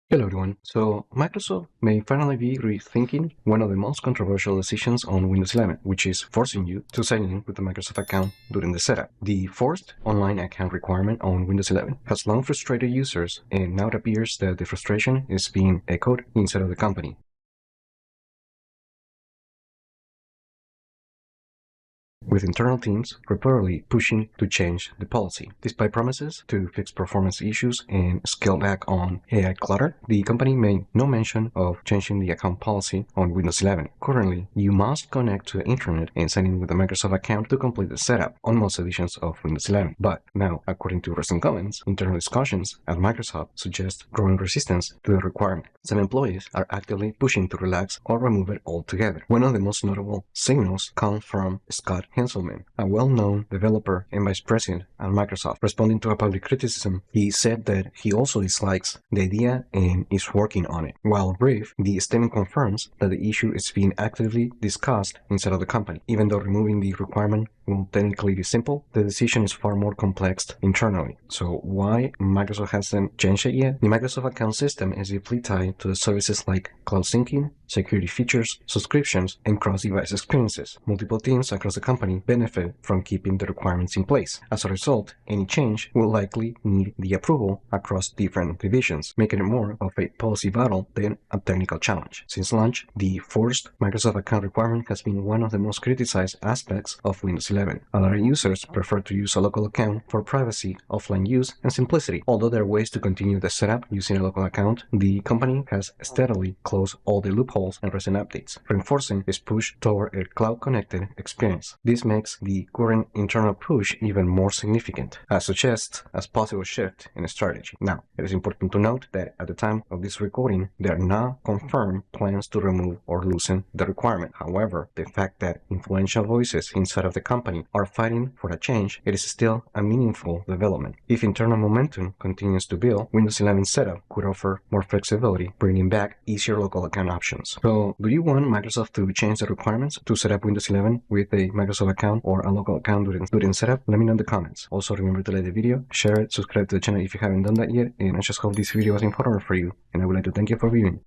Hello everyone. So Microsoft may finally be rethinking one of the most controversial decisions on Windows 11, which is forcing you to sign in with a Microsoft account during the setup. The forced online account requirement on Windows 11 has long frustrated users, and now it appears that the frustration is being echoed inside of the company. With internal teams reportedly pushing to change the policy. Despite promises to fix performance issues and scale back on AI clutter, the company made no mention of changing the account policy on Windows 11. Currently, you must connect to the internet and sign in with a Microsoft account to complete the setup on most editions of Windows 11. But now, according to recent comments, internal discussions at Microsoft suggest growing resistance to the requirement. Some employees are actively pushing to relax or remove it altogether. One of the most notable signals comes from Scott Henselman, a well-known developer and vice president at Microsoft. Responding to a public criticism, he said that he also dislikes the idea and is working on it. While brief, the statement confirms that the issue is being actively discussed inside of the company. Even though removing the requirement will technically be simple, the decision is far more complex internally. So why Microsoft hasn't changed it yet? The Microsoft account system is deeply tied to the services like cloud syncing, security features, subscriptions, and cross-device experiences. Multiple teams across the company benefit from keeping the requirements in place. As a result, any change will likely need the approval across different divisions, making it more of a policy battle than a technical challenge. Since launch, the forced Microsoft account requirement has been one of the most criticized aspects of Windows 11. A lot of users prefer to use a local account for privacy, offline use, and simplicity. Although there are ways to continue the setup using a local account, the company has steadily closed all the loopholes and recent updates, reinforcing its push toward a cloud-connected experience. This makes the current internal push even more significant, as suggests a possible shift in strategy. Now, it is important to note that at the time of this recording, there are not confirmed plans to remove or loosen the requirement. However, the fact that influential voices inside of the company are fighting for a change, it is still a meaningful development. If internal momentum continues to build, Windows 11 setup could offer more flexibility, bringing back easier local account options. So, do you want Microsoft to change the requirements to set up Windows 11 with a Microsoft account or a local account during setup? Let me know in the comments. Also, remember to like the video, share it, subscribe to the channel if you haven't done that yet, and I just hope this video was informative for you, and I would like to thank you for viewing.